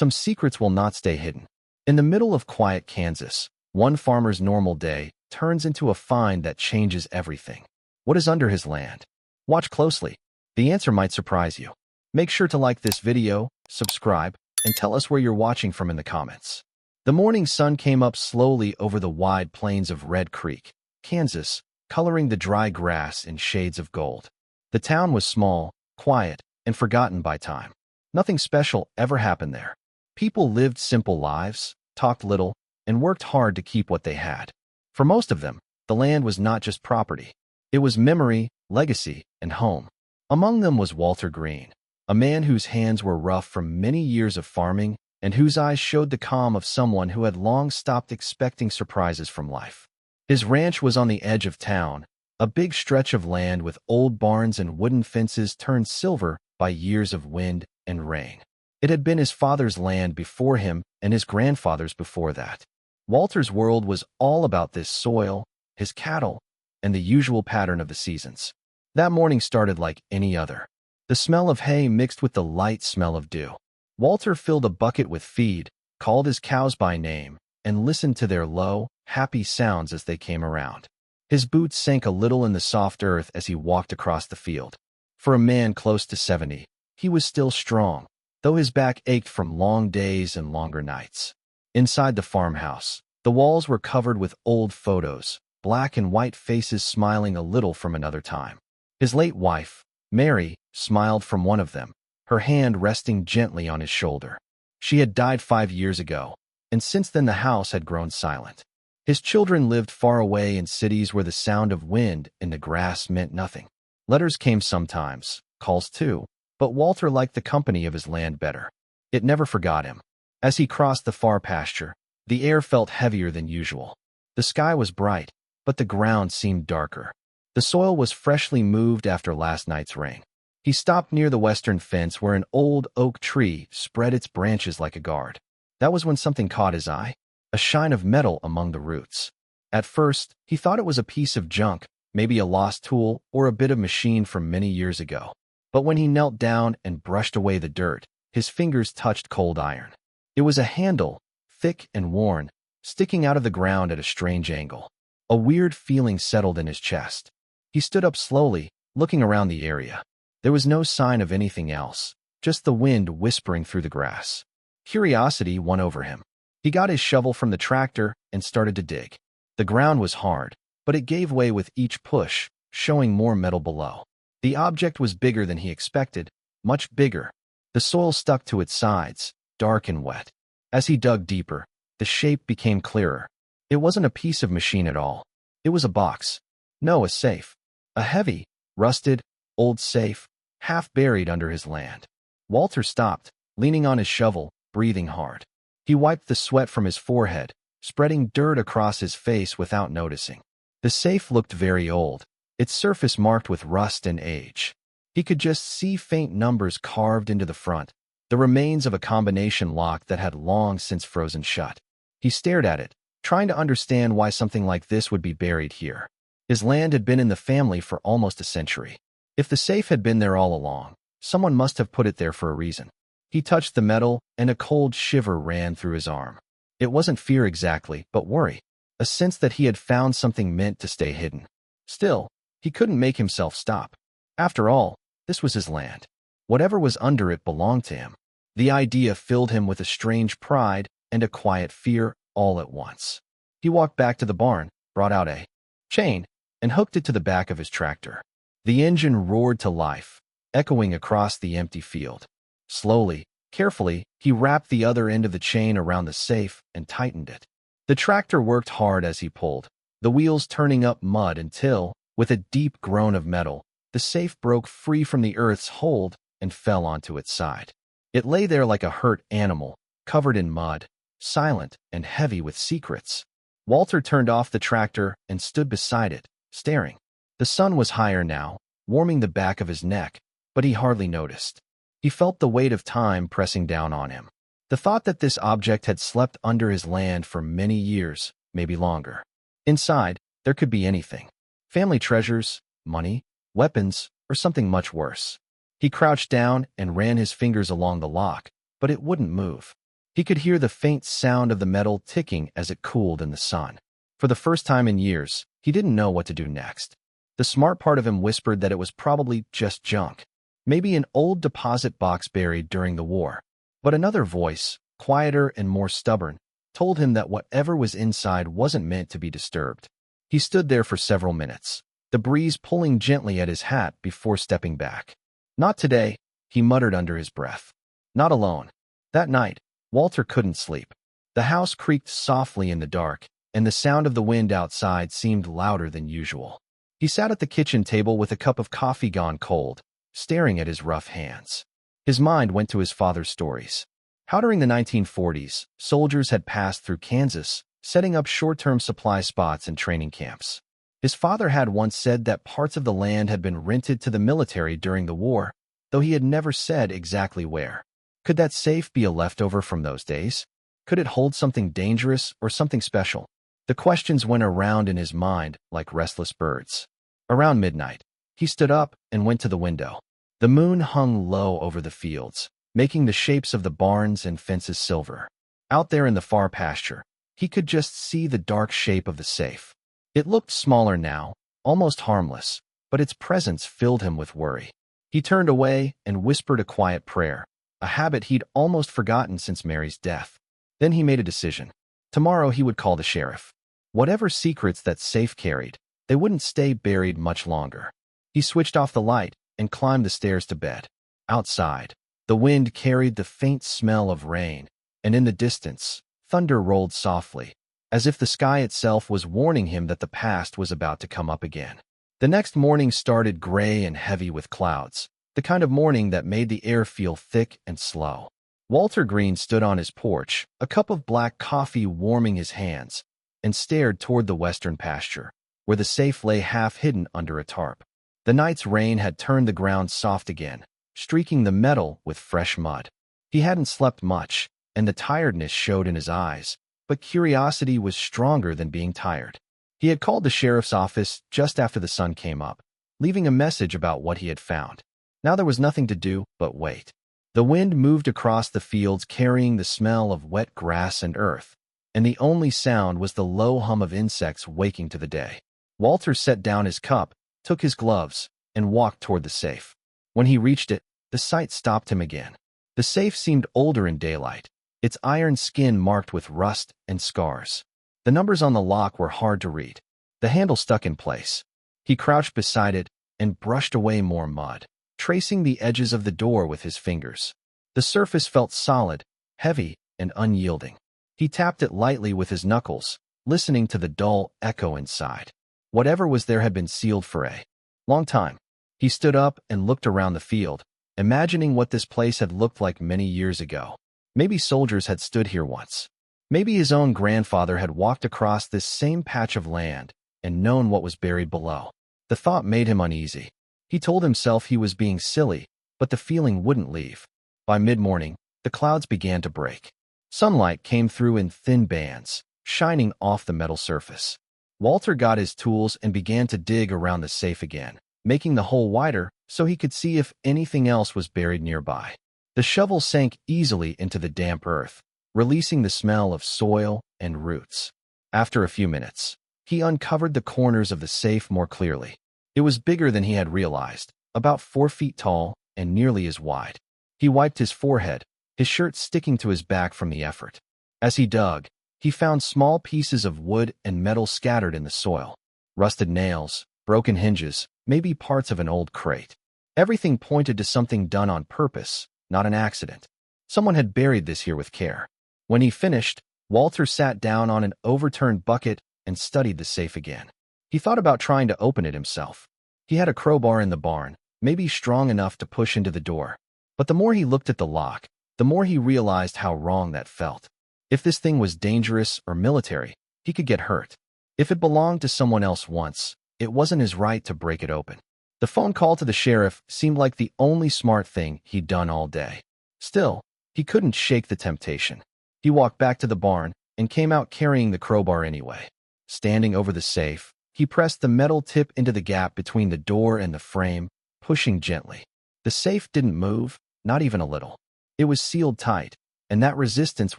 Some secrets will not stay hidden. In the middle of quiet Kansas, one farmer's normal day turns into a find that changes everything. What is under his land? Watch closely. The answer might surprise you. Make sure to like this video, subscribe, and tell us where you're watching from in the comments. The morning sun came up slowly over the wide plains of Red Creek, Kansas, coloring the dry grass in shades of gold. The town was small, quiet, and forgotten by time. Nothing special ever happened there. People lived simple lives, talked little, and worked hard to keep what they had. For most of them, the land was not just property. It was memory, legacy, and home. Among them was Walter Green, a man whose hands were rough from many years of farming and whose eyes showed the calm of someone who had long stopped expecting surprises from life. His ranch was on the edge of town, a big stretch of land with old barns and wooden fences turned silver by years of wind and rain. It had been his father's land before him and his grandfather's before that. Walter's world was all about this soil, his cattle, and the usual pattern of the seasons. That morning started like any other. The smell of hay mixed with the light smell of dew. Walter filled a bucket with feed, called his cows by name, and listened to their low, happy sounds as they came around. His boots sank a little in the soft earth as he walked across the field. For a man close to 70, he was still strong, though his back ached from long days and longer nights. Inside the farmhouse, the walls were covered with old photos, black and white faces smiling a little from another time. His late wife, Mary, smiled from one of them, her hand resting gently on his shoulder. She had died 5 years ago, and since then the house had grown silent. His children lived far away in cities where the sound of wind in the grass meant nothing. Letters came sometimes, calls too, but Walter liked the company of his land better. It never forgot him. As he crossed the far pasture, the air felt heavier than usual. The sky was bright, but the ground seemed darker. The soil was freshly moved after last night's rain. He stopped near the western fence where an old oak tree spread its branches like a guard. That was when something caught his eye, a shine of metal among the roots. At first, he thought it was a piece of junk, maybe a lost tool or a bit of machine from many years ago. But when he knelt down and brushed away the dirt, his fingers touched cold iron. It was a handle, thick and worn, sticking out of the ground at a strange angle. A weird feeling settled in his chest. He stood up slowly, looking around the area. There was no sign of anything else, just the wind whispering through the grass. Curiosity won over him. He got his shovel from the tractor and started to dig. The ground was hard, but it gave way with each push, showing more metal below. The object was bigger than he expected, much bigger. The soil stuck to its sides, dark and wet. As he dug deeper, the shape became clearer. It wasn't a piece of machine at all. It was a box. No, a safe. A heavy, rusted, old safe, half buried under his land. Walter stopped, leaning on his shovel, breathing hard. He wiped the sweat from his forehead, spreading dirt across his face without noticing. The safe looked very old, its surface marked with rust and age. He could just see faint numbers carved into the front, the remains of a combination lock that had long since frozen shut. He stared at it, trying to understand why something like this would be buried here. His land had been in the family for almost a century. If the safe had been there all along, someone must have put it there for a reason. He touched the metal, and a cold shiver ran through his arm. It wasn't fear exactly, but worry, a sense that he had found something meant to stay hidden. Still, he couldn't make himself stop. After all, this was his land. Whatever was under it belonged to him. The idea filled him with a strange pride and a quiet fear all at once. He walked back to the barn, brought out a chain, and hooked it to the back of his tractor. The engine roared to life, echoing across the empty field. Slowly, carefully, he wrapped the other end of the chain around the safe and tightened it. The tractor worked hard as he pulled, the wheels turning up mud until, with a deep groan of metal, the safe broke free from the earth's hold and fell onto its side. It lay there like a hurt animal, covered in mud, silent and heavy with secrets. Walter turned off the tractor and stood beside it, staring. The sun was higher now, warming the back of his neck, but he hardly noticed. He felt the weight of time pressing down on him. The thought that this object had slept under his land for many years, maybe longer. Inside, there could be anything. Family treasures, money, weapons, or something much worse. He crouched down and ran his fingers along the lock, but it wouldn't move. He could hear the faint sound of the metal ticking as it cooled in the sun. For the first time in years, he didn't know what to do next. The smart part of him whispered that it was probably just junk, maybe an old deposit box buried during the war. But another voice, quieter and more stubborn, told him that whatever was inside wasn't meant to be disturbed. He stood there for several minutes, the breeze pulling gently at his hat before stepping back. Not today, he muttered under his breath. Not alone. That night, Walter couldn't sleep. The house creaked softly in the dark, and the sound of the wind outside seemed louder than usual. He sat at the kitchen table with a cup of coffee gone cold, staring at his rough hands. His mind went to his father's stories. How during the 1940s, soldiers had passed through Kansas, setting up short-term supply spots and training camps. His father had once said that parts of the land had been rented to the military during the war, though he had never said exactly where. Could that safe be a leftover from those days? Could it hold something dangerous or something special? The questions went around in his mind like restless birds. Around midnight, he stood up and went to the window. The moon hung low over the fields, making the shapes of the barns and fences silver. Out there in the far pasture, he could just see the dark shape of the safe. It looked smaller now, almost harmless, but its presence filled him with worry. He turned away and whispered a quiet prayer, a habit he'd almost forgotten since Mary's death. Then he made a decision. Tomorrow he would call the sheriff. Whatever secrets that safe carried, they wouldn't stay buried much longer. He switched off the light and climbed the stairs to bed. Outside, the wind carried the faint smell of rain, and in the distance, thunder rolled softly, as if the sky itself was warning him that the past was about to come up again. The next morning started gray and heavy with clouds, the kind of morning that made the air feel thick and slow. Walter Green stood on his porch, a cup of black coffee warming his hands, and stared toward the western pasture, where the safe lay half hidden under a tarp. The night's rain had turned the ground soft again, streaking the metal with fresh mud. He hadn't slept much, and the tiredness showed in his eyes, but curiosity was stronger than being tired. He had called the sheriff's office just after the sun came up, leaving a message about what he had found. Now there was nothing to do but wait. The wind moved across the fields carrying the smell of wet grass and earth, and the only sound was the low hum of insects waking to the day. Walter set down his cup, took his gloves, and walked toward the safe. When he reached it, the sight stopped him again. The safe seemed older in daylight, its iron skin marked with rust and scars. The numbers on the lock were hard to read. The handle stuck in place. He crouched beside it and brushed away more mud, tracing the edges of the door with his fingers. The surface felt solid, heavy, and unyielding. He tapped it lightly with his knuckles, listening to the dull echo inside. Whatever was there had been sealed for a long time. He stood up and looked around the field, imagining what this place had looked like many years ago. Maybe soldiers had stood here once. Maybe his own grandfather had walked across this same patch of land and known what was buried below. The thought made him uneasy. He told himself he was being silly, but the feeling wouldn't leave. By mid-morning, the clouds began to break. Sunlight came through in thin bands, shining off the metal surface. Walter got his tools and began to dig around the safe again, making the hole wider so he could see if anything else was buried nearby. The shovel sank easily into the damp earth, releasing the smell of soil and roots. After a few minutes, he uncovered the corners of the safe more clearly. It was bigger than he had realized, about 4 feet tall and nearly as wide. He wiped his forehead, his shirt sticking to his back from the effort. As he dug, he found small pieces of wood and metal scattered in the soil. Rusted nails, broken hinges, maybe parts of an old crate. Everything pointed to something done on purpose, not an accident. Someone had buried this here with care. When he finished, Walter sat down on an overturned bucket and studied the safe again. He thought about trying to open it himself. He had a crowbar in the barn, maybe strong enough to push into the door. But the more he looked at the lock, the more he realized how wrong that felt. If this thing was dangerous or military, he could get hurt. If it belonged to someone else once, it wasn't his right to break it open. The phone call to the sheriff seemed like the only smart thing he'd done all day. Still, he couldn't shake the temptation. He walked back to the barn and came out carrying the crowbar anyway. Standing over the safe, he pressed the metal tip into the gap between the door and the frame, pushing gently. The safe didn't move, not even a little. It was sealed tight, and that resistance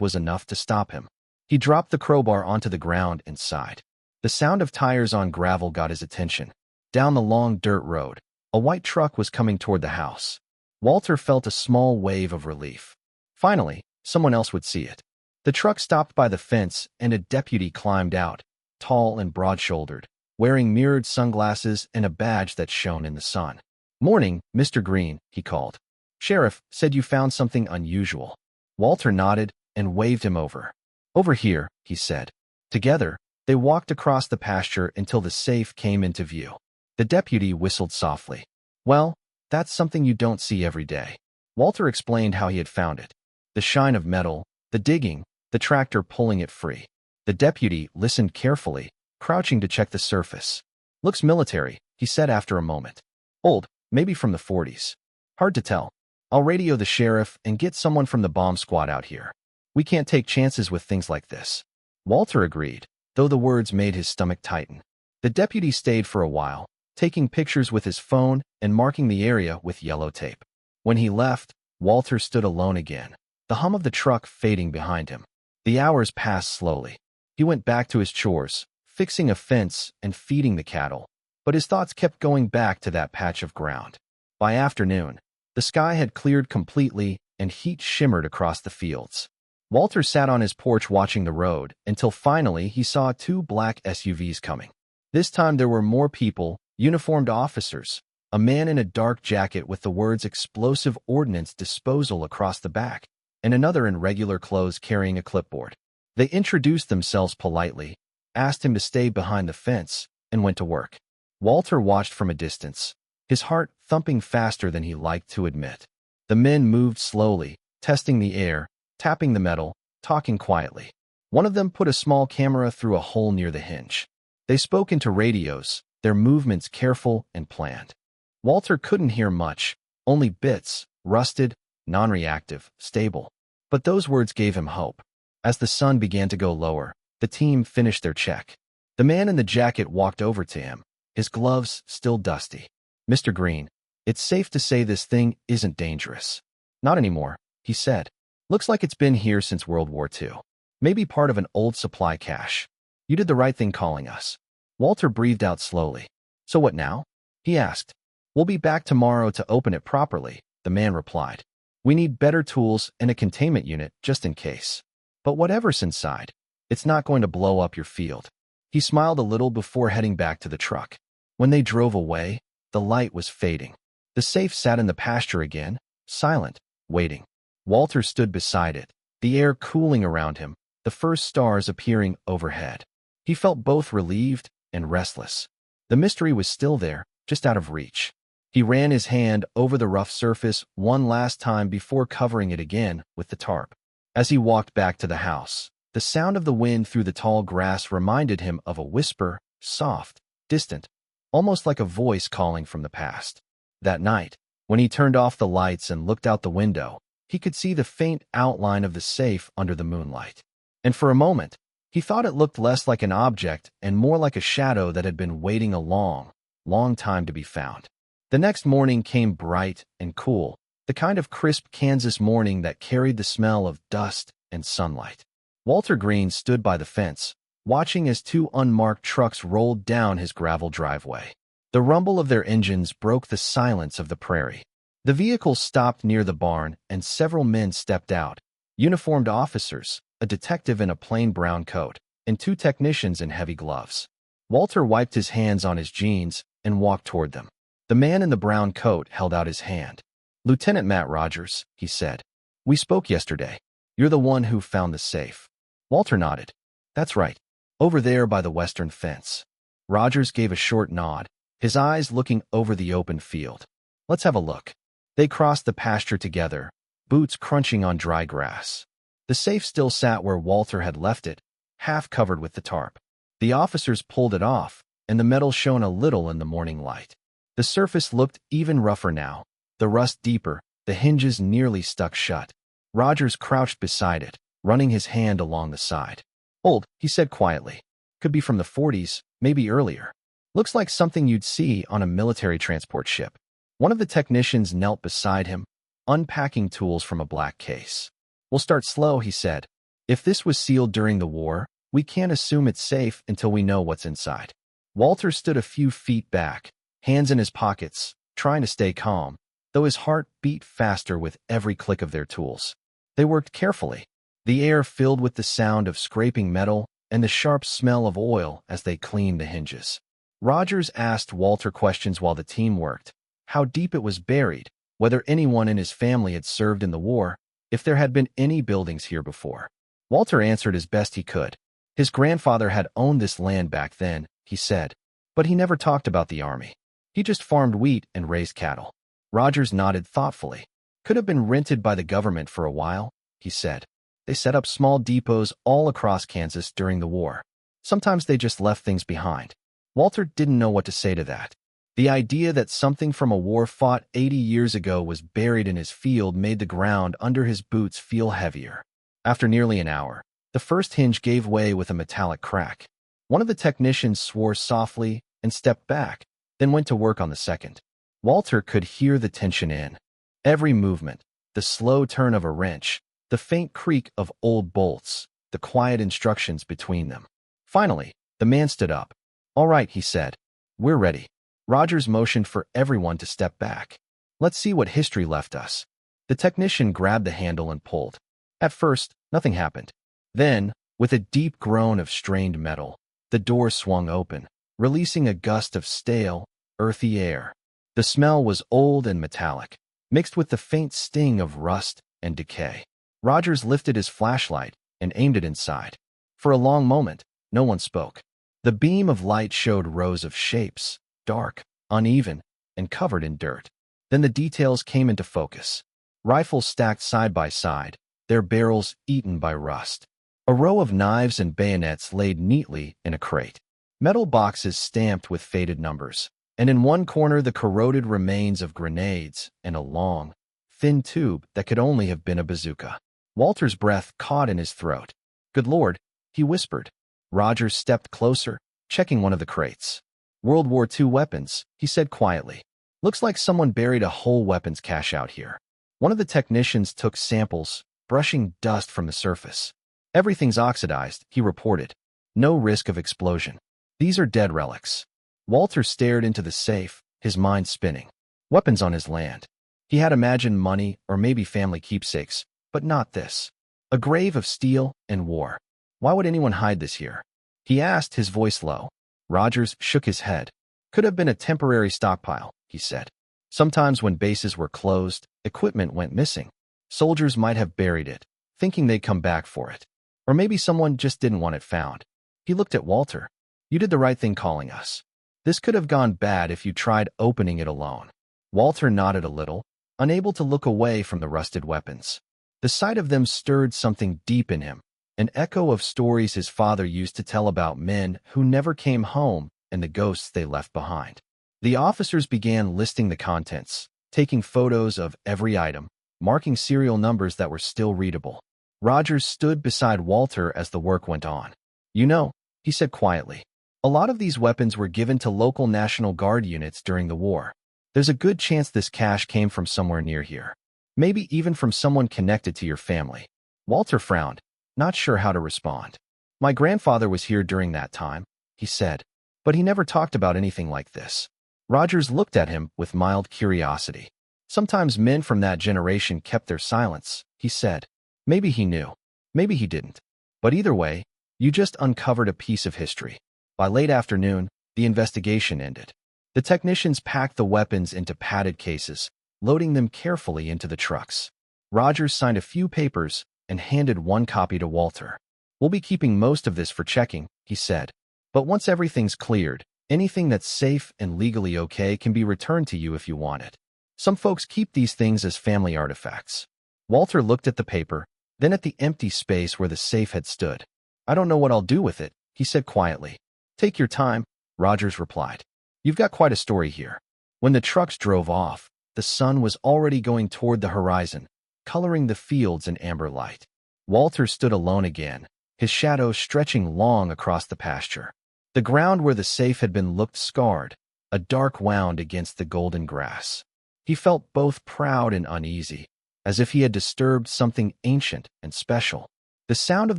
was enough to stop him. He dropped the crowbar onto the ground and sighed. The sound of tires on gravel got his attention. Down the long dirt road, a white truck was coming toward the house. Walter felt a small wave of relief. Finally, someone else would see it. The truck stopped by the fence and a deputy climbed out, tall and broad-shouldered, wearing mirrored sunglasses and a badge that shone in the sun. "Morning, Mr. Green," he called. "Sheriff said you found something unusual." Walter nodded and waved him over. "Over here," he said. Together, they walked across the pasture until the safe came into view. The deputy whistled softly. "Well, that's something you don't see every day." Walter explained how he had found it. The shine of metal, the digging, the tractor pulling it free. The deputy listened carefully, crouching to check the surface. "Looks military," he said after a moment. "Old, maybe from the 40s. Hard to tell. I'll radio the sheriff and get someone from the bomb squad out here. We can't take chances with things like this." Walter agreed, though the words made his stomach tighten. The deputy stayed for a while, taking pictures with his phone and marking the area with yellow tape. When he left, Walter stood alone again, the hum of the truck fading behind him. The hours passed slowly. He went back to his chores, fixing a fence and feeding the cattle, but his thoughts kept going back to that patch of ground. By afternoon, the sky had cleared completely and heat shimmered across the fields. Walter sat on his porch watching the road until finally he saw two black SUVs coming. This time there were more people, uniformed officers, a man in a dark jacket with the words "Explosive Ordnance Disposal" across the back, and another in regular clothes carrying a clipboard. They introduced themselves politely, asked him to stay behind the fence, and went to work. Walter watched from a distance, his heart thumping faster than he liked to admit. The men moved slowly, testing the air, tapping the metal, talking quietly. One of them put a small camera through a hole near the hinge. They spoke into radios, their movements careful and planned. Walter couldn't hear much, only bits, rusted, non-reactive, stable. But those words gave him hope. As the sun began to go lower, the team finished their check. The man in the jacket walked over to him, his gloves still dusty. "Mr. Green, it's safe to say this thing isn't dangerous." "Not anymore," he said. "Looks like it's been here since World War II. Maybe part of an old supply cache. You did the right thing calling us." Walter breathed out slowly. "So what now?" he asked. "We'll be back tomorrow to open it properly," the man replied. "We need better tools and a containment unit just in case. But whatever's inside, it's not going to blow up your field." He smiled a little before heading back to the truck. When they drove away, the light was fading. The safe sat in the pasture again, silent, waiting. Walter stood beside it, the air cooling around him, the first stars appearing overhead. He felt both relieved and restless. The mystery was still there, just out of reach. He ran his hand over the rough surface one last time before covering it again with the tarp. As he walked back to the house, the sound of the wind through the tall grass reminded him of a whisper, soft, distant, almost like a voice calling from the past. That night, when he turned off the lights and looked out the window, he could see the faint outline of the safe under the moonlight. And for a moment, he thought it looked less like an object and more like a shadow that had been waiting a long, long time to be found. The next morning came bright and cool, the kind of crisp Kansas morning that carried the smell of dust and sunlight. Walter Green stood by the fence, watching as two unmarked trucks rolled down his gravel driveway. The rumble of their engines broke the silence of the prairie. The vehicles stopped near the barn and several men stepped out, uniformed officers, a detective in a plain brown coat, and two technicians in heavy gloves. Walter wiped his hands on his jeans and walked toward them. The man in the brown coat held out his hand. "Lieutenant Matt Rogers," he said. "We spoke yesterday. You're the one who found the safe." Walter nodded. "That's right. Over there by the western fence." Rogers gave a short nod, his eyes looking over the open field. "Let's have a look." They crossed the pasture together, boots crunching on dry grass. The safe still sat where Walter had left it, half covered with the tarp. The officers pulled it off, and the metal shone a little in the morning light. The surface looked even rougher now, the rust deeper, the hinges nearly stuck shut. Rogers crouched beside it, running his hand along the side. "Old," he said quietly. "Could be from the 40s, maybe earlier. Looks like something you'd see on a military transport ship." One of the technicians knelt beside him, unpacking tools from a black case. We'll start slow, he said. If this was sealed during the war, we can't assume it's safe until we know what's inside. Walter stood a few feet back, hands in his pockets, trying to stay calm, though his heart beat faster with every click of their tools. They worked carefully, the air filled with the sound of scraping metal and the sharp smell of oil as they cleaned the hinges. Rogers asked Walter questions while the team worked: how deep it was buried, whether anyone in his family had served in the war, if there had been any buildings here before. Walter answered as best he could. His grandfather had owned this land back then, he said, but he never talked about the army. He just farmed wheat and raised cattle. Rogers nodded thoughtfully. Could have been rented by the government for a while, he said. They set up small depots all across Kansas during the war. Sometimes they just left things behind. Walter didn't know what to say to that. The idea that something from a war fought 80 years ago was buried in his field made the ground under his boots feel heavier. After nearly an hour, the first hinge gave way with a metallic crack. One of the technicians swore softly and stepped back, then went to work on the second. Walter could hear the tension in every movement, the slow turn of a wrench, the faint creak of old bolts, the quiet instructions between them. Finally, the man stood up. All right, he said. We're ready. Rogers motioned for everyone to step back. Let's see what history left us. The technician grabbed the handle and pulled. At first, nothing happened. Then, with a deep groan of strained metal, the door swung open, releasing a gust of stale, earthy air. The smell was old and metallic, mixed with the faint sting of rust and decay. Rogers lifted his flashlight and aimed it inside. For a long moment, no one spoke. The beam of light showed rows of shapes, dark, uneven, and covered in dirt. Then the details came into focus. Rifles stacked side by side, their barrels eaten by rust. A row of knives and bayonets laid neatly in a crate. Metal boxes stamped with faded numbers. And in one corner the corroded remains of grenades and a long, thin tube that could only have been a bazooka. Walter's breath caught in his throat. Good Lord, he whispered. Rogers stepped closer, checking one of the crates. World War II weapons, he said quietly. Looks like someone buried a whole weapons cache out here. One of the technicians took samples, brushing dust from the surface. Everything's oxidized, he reported. No risk of explosion. These are dead relics. Walter stared into the safe, his mind spinning. Weapons on his land. He had imagined money or maybe family keepsakes, but not this. A grave of steel and war. Why would anyone hide this here? He asked, his voice low. Rogers shook his head. Could have been a temporary stockpile, he said. Sometimes when bases were closed, equipment went missing. Soldiers might have buried it, thinking they'd come back for it. Or maybe someone just didn't want it found. He looked at Walter. You did the right thing calling us. This could have gone bad if you tried opening it alone. Walter nodded a little, unable to look away from the rusted weapons. The sight of them stirred something deep in him, an echo of stories his father used to tell about men who never came home and the ghosts they left behind. The officers began listing the contents, taking photos of every item, marking serial numbers that were still readable. Rogers stood beside Walter as the work went on. You know, he said quietly, a lot of these weapons were given to local National Guard units during the war. There's a good chance this cache came from somewhere near here. Maybe even from someone connected to your family. Walter frowned, not sure how to respond. My grandfather was here during that time, he said, but he never talked about anything like this. Rogers looked at him with mild curiosity. Sometimes men from that generation kept their silence, he said. Maybe he knew. Maybe he didn't. But either way, you just uncovered a piece of history. By late afternoon, the investigation ended. The technicians packed the weapons into padded cases, loading them carefully into the trucks. Rogers signed a few papers and handed one copy to Walter. We'll be keeping most of this for checking, he said. But once everything's cleared, anything that's safe and legally okay can be returned to you if you want it. Some folks keep these things as family artifacts. Walter looked at the paper, then at the empty space where the safe had stood. I don't know what I'll do with it, he said quietly. Take your time, Rogers replied. You've got quite a story here. When the trucks drove off, the sun was already going toward the horizon, coloring the fields in amber light. Walter stood alone again, his shadow stretching long across the pasture. The ground where the safe had been looked scarred, a dark wound against the golden grass. He felt both proud and uneasy. as if he had disturbed something ancient and special. The sound of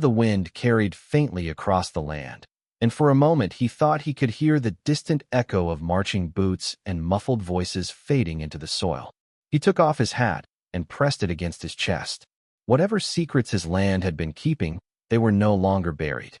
the wind carried faintly across the land, and for a moment he thought he could hear the distant echo of marching boots and muffled voices fading into the soil. He took off his hat and pressed it against his chest. Whatever secrets his land had been keeping, they were no longer buried.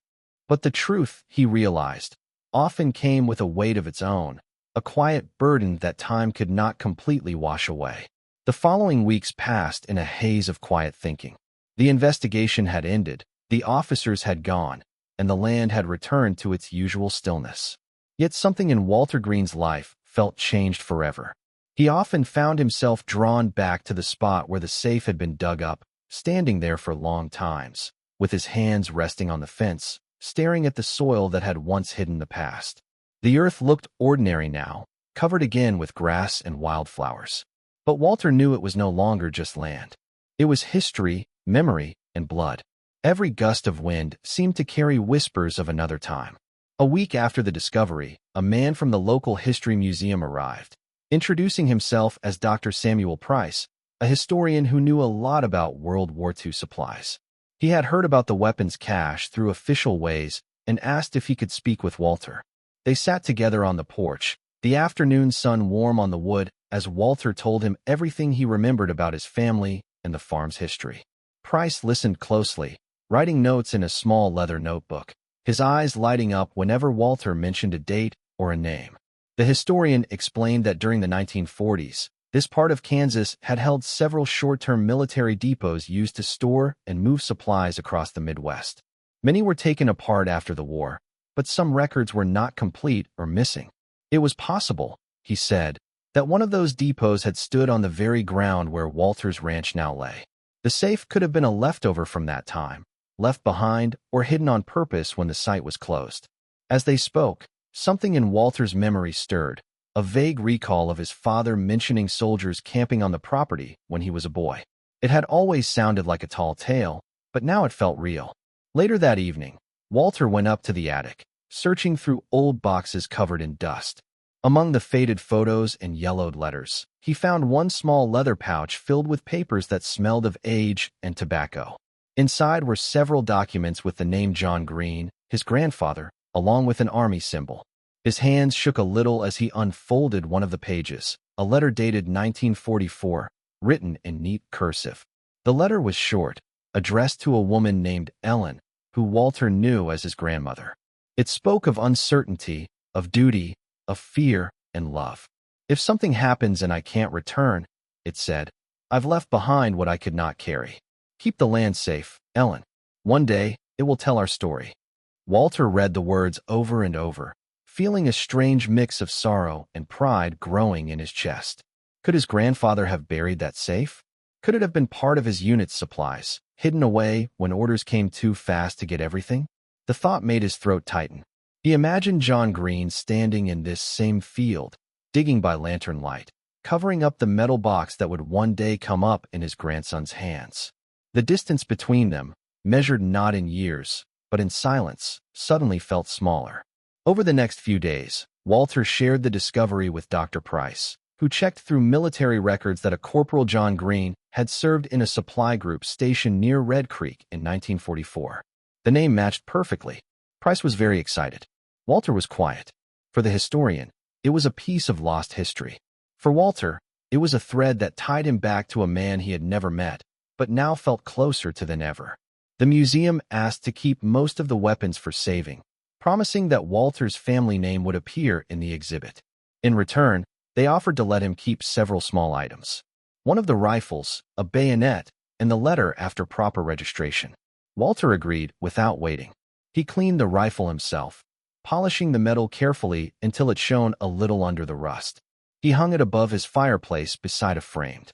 But the truth, he realized, often came with a weight of its own, a quiet burden that time could not completely wash away. The following weeks passed in a haze of quiet thinking. The investigation had ended, the officers had gone, and the land had returned to its usual stillness. Yet something in Walter Green's life felt changed forever. He often found himself drawn back to the spot where the safe had been dug up, standing there for long times, with his hands resting on the fence, staring at the soil that had once hidden the past. The earth looked ordinary now, covered again with grass and wildflowers. But Walter knew it was no longer just land. It was history, memory, and blood. Every gust of wind seemed to carry whispers of another time. A week after the discovery, a man from the local history museum arrived, introducing himself as Dr. Samuel Price, a historian who knew a lot about World War II supplies. He had heard about the weapons cache through official ways and asked if he could speak with Walter. They sat together on the porch, the afternoon sun warm on the wood, as Walter told him everything he remembered about his family and the farm's history. Price listened closely, writing notes in a small leather notebook, his eyes lighting up whenever Walter mentioned a date or a name. The historian explained that during the 1940s, this part of Kansas had held several short-term military depots used to store and move supplies across the Midwest. Many were taken apart after the war, but some records were not complete or missing. It was possible, he said, that one of those depots had stood on the very ground where Walter's ranch now lay. The safe could have been a leftover from that time, left behind or hidden on purpose when the site was closed. As they spoke, something in Walter's memory stirred, a vague recall of his father mentioning soldiers camping on the property when he was a boy. It had always sounded like a tall tale, but now it felt real. Later that evening, Walter went up to the attic, searching through old boxes covered in dust. Among the faded photos and yellowed letters, he found one small leather pouch filled with papers that smelled of age and tobacco. Inside were several documents with the name John Green, his grandfather, along with an army symbol. His hands shook a little as he unfolded one of the pages, a letter dated 1944, written in neat cursive. The letter was short, addressed to a woman named Ellen, who Walter knew as his grandmother. It spoke of uncertainty, of duty, of fear and love. If something happens and I can't return, it said, I've left behind what I could not carry. Keep the land safe, Ellen. One day, it will tell our story. Walter read the words over and over, feeling a strange mix of sorrow and pride growing in his chest. Could his grandfather have buried that safe? Could it have been part of his unit's supplies, hidden away when orders came too fast to get everything? The thought made his throat tighten. He imagined John Green standing in this same field, digging by lantern light, covering up the metal box that would one day come up in his grandson's hands. The distance between them, measured not in years, but in silence, suddenly felt smaller. Over the next few days, Walter shared the discovery with Dr. Price, who checked through military records that a Corporal John Green had served in a supply group stationed near Red Creek in 1944. The name matched perfectly. Price was very excited. Walter was quiet. For the historian, it was a piece of lost history. For Walter, it was a thread that tied him back to a man he had never met, but now felt closer to than ever. The museum asked to keep most of the weapons for saving, promising that Walter's family name would appear in the exhibit. In return, they offered to let him keep several small items. One of the rifles, a bayonet, and the letter after proper registration. Walter agreed without waiting. He cleaned the rifle himself, polishing the metal carefully until it shone a little under the rust. He hung it above his fireplace beside a framed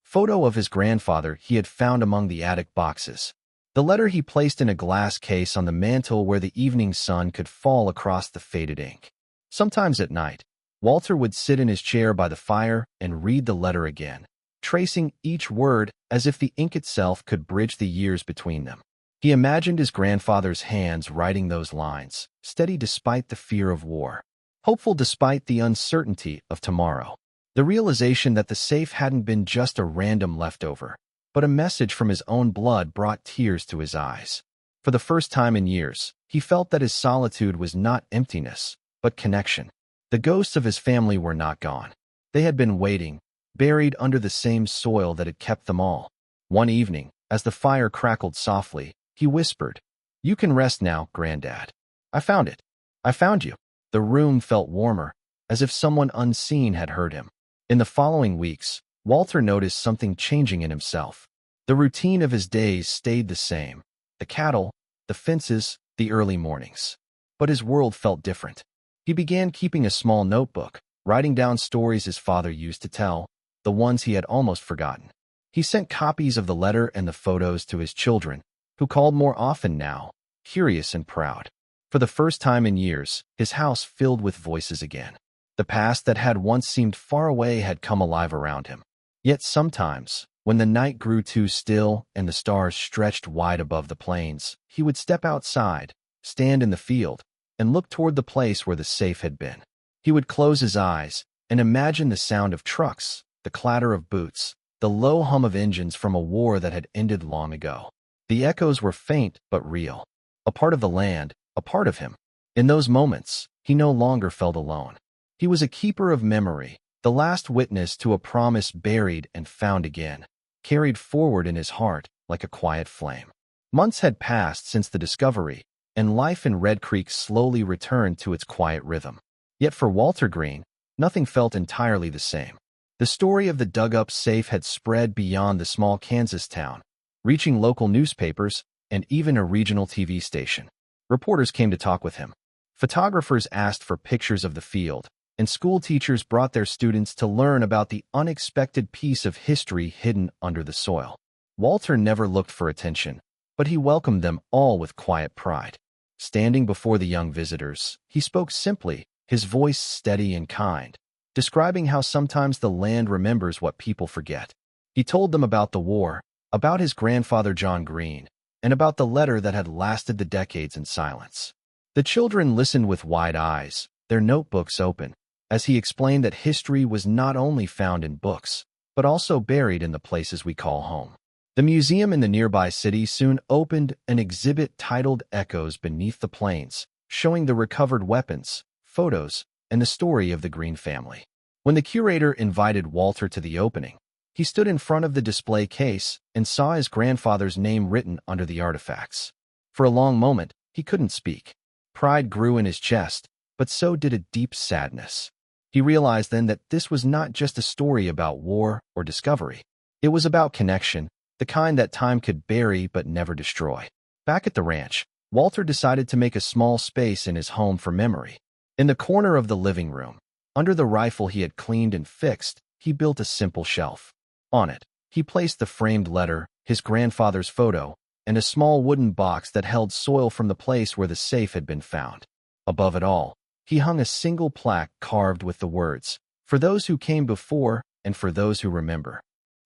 photo of his grandfather he had found among the attic boxes. The letter he placed in a glass case on the mantel where the evening sun could fall across the faded ink. Sometimes at night, Walter would sit in his chair by the fire and read the letter again, tracing each word as if the ink itself could bridge the years between them. He imagined his grandfather's hands writing those lines, steady despite the fear of war, hopeful despite the uncertainty of tomorrow. The realization that the safe hadn't been just a random leftover, but a message from his own blood brought tears to his eyes. For the first time in years, he felt that his solitude was not emptiness, but connection. The ghosts of his family were not gone. They had been waiting, buried under the same soil that had kept them all. One evening, as the fire crackled softly, he whispered, "You can rest now, Granddad. I found it. I found you." The room felt warmer, as if someone unseen had heard him. In the following weeks, Walter noticed something changing in himself. The routine of his days stayed the same: the cattle, the fences, the early mornings. But his world felt different. He began keeping a small notebook, writing down stories his father used to tell, the ones he had almost forgotten. He sent copies of the letter and the photos to his children, who called more often now, curious and proud. For the first time in years, his house filled with voices again. The past that had once seemed far away had come alive around him. Yet sometimes, when the night grew too still and the stars stretched wide above the plains, he would step outside, stand in the field, and look toward the place where the safe had been. He would close his eyes and imagine the sound of trucks, the clatter of boots, the low hum of engines from a war that had ended long ago. The echoes were faint but real, a part of the land, a part of him. In those moments, he no longer felt alone. He was a keeper of memory, the last witness to a promise buried and found again, carried forward in his heart like a quiet flame. Months had passed since the discovery, and life in Red Creek slowly returned to its quiet rhythm. Yet for Walter Green, nothing felt entirely the same. The story of the dug-up safe had spread beyond the small Kansas town, reaching local newspapers and even a regional TV station. Reporters came to talk with him. Photographers asked for pictures of the field, and school teachers brought their students to learn about the unexpected piece of history hidden under the soil. Walter never looked for attention, but he welcomed them all with quiet pride. Standing before the young visitors, he spoke simply, his voice steady and kind, describing how sometimes the land remembers what people forget. He told them about the war, about his grandfather John Green, and about the letter that had lasted the decades in silence. The children listened with wide eyes, their notebooks open, as he explained that history was not only found in books, but also buried in the places we call home. The museum in the nearby city soon opened an exhibit titled Echoes Beneath the Plains, showing the recovered weapons, photos, and the story of the Green family. When the curator invited Walter to the opening, he stood in front of the display case and saw his grandfather's name written under the artifacts. For a long moment, he couldn't speak. Pride grew in his chest, but so did a deep sadness. He realized then that this was not just a story about war or discovery. It was about connection, the kind that time could bury but never destroy. Back at the ranch, Walter decided to make a small space in his home for memory. In the corner of the living room, under the rifle he had cleaned and fixed, he built a simple shelf. On it, he placed the framed letter, his grandfather's photo, and a small wooden box that held soil from the place where the safe had been found. Above it all, he hung a single plaque carved with the words, "For those who came before and for those who remember."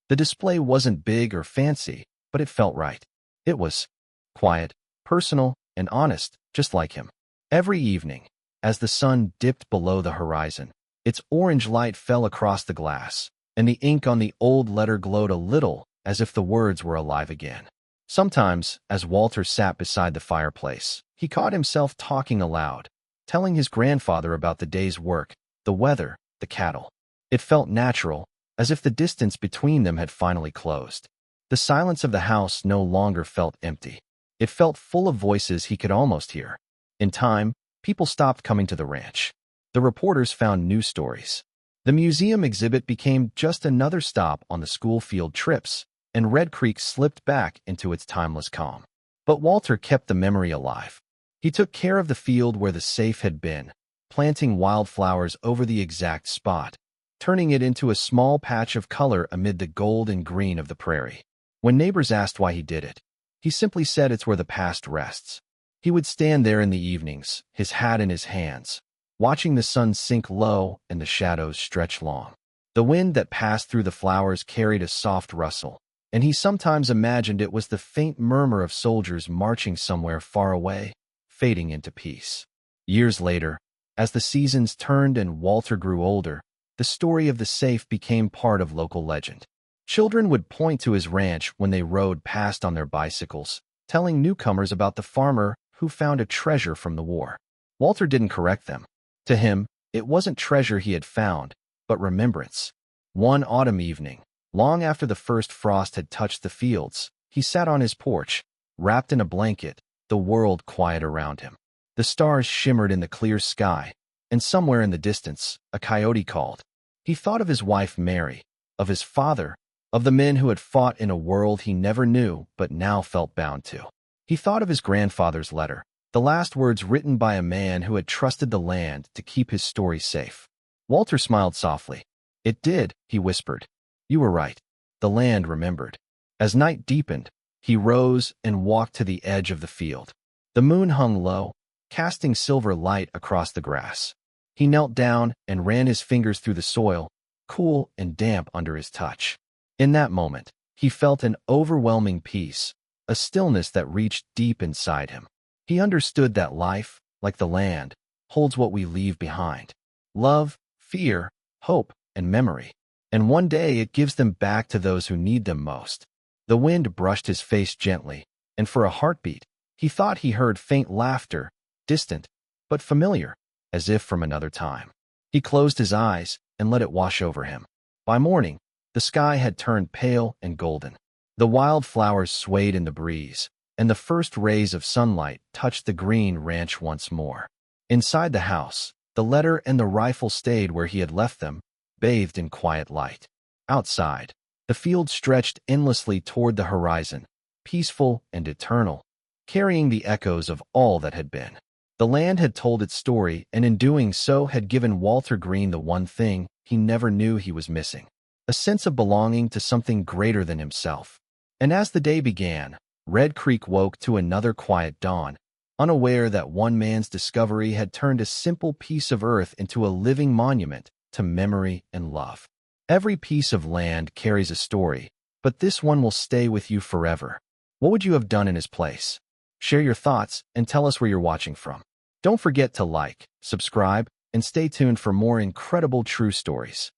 The display wasn't big or fancy, but it felt right. It was quiet, personal, and honest, just like him. Every evening, as the sun dipped below the horizon, its orange light fell across the glass, and the ink on the old letter glowed a little, as if the words were alive again. Sometimes, as Walter sat beside the fireplace, he caught himself talking aloud, telling his grandfather about the day's work, the weather, the cattle. It felt natural, as if the distance between them had finally closed. The silence of the house no longer felt empty. It felt full of voices he could almost hear. In time, people stopped coming to the ranch. The reporters found new stories. The museum exhibit became just another stop on the school field trips, and Red Creek slipped back into its timeless calm. But Walter kept the memory alive. He took care of the field where the safe had been, planting wildflowers over the exact spot, turning it into a small patch of color amid the gold and green of the prairie. When neighbors asked why he did it, he simply said it's where the past rests. He would stand there in the evenings, his hat in his hands, watching the sun sink low and the shadows stretch long. The wind that passed through the flowers carried a soft rustle, and he sometimes imagined it was the faint murmur of soldiers marching somewhere far away, fading into peace. Years later, as the seasons turned and Walter grew older, the story of the safe became part of local legend. Children would point to his ranch when they rode past on their bicycles, telling newcomers about the farmer who found a treasure from the war. Walter didn't correct them. To him, it wasn't treasure he had found, but remembrance. One autumn evening, long after the first frost had touched the fields, he sat on his porch, wrapped in a blanket, the world quiet around him. The stars shimmered in the clear sky, and somewhere in the distance, a coyote called. He thought of his wife Mary, of his father, of the men who had fought in a world he never knew but now felt bound to. He thought of his grandfather's letter, the last words written by a man who had trusted the land to keep his story safe. Walter smiled softly. "It did," he whispered. "You were right." The land remembered. As night deepened, he rose and walked to the edge of the field. The moon hung low, casting silver light across the grass. He knelt down and ran his fingers through the soil, cool and damp under his touch. In that moment, he felt an overwhelming peace, a stillness that reached deep inside him. He understood that life, like the land, holds what we leave behind: love, fear, hope, and memory. And one day it gives them back to those who need them most. The wind brushed his face gently, and for a heartbeat, he thought he heard faint laughter, distant, but familiar, as if from another time. He closed his eyes and let it wash over him. By morning, the sky had turned pale and golden. The wild flowers swayed in the breeze, and the first rays of sunlight touched the green ranch once more. Inside the house, the letter and the rifle stayed where he had left them, bathed in quiet light. Outside, the field stretched endlessly toward the horizon, peaceful and eternal, carrying the echoes of all that had been. The land had told its story, and in doing so had given Walter Green the one thing he never knew he was missing: a sense of belonging to something greater than himself. And as the day began, Red Creek woke to another quiet dawn, unaware that one man's discovery had turned a simple piece of earth into a living monument to memory and love. Every piece of land carries a story, but this one will stay with you forever. What would you have done in his place? Share your thoughts and tell us where you're watching from. Don't forget to like, subscribe, and stay tuned for more incredible true stories.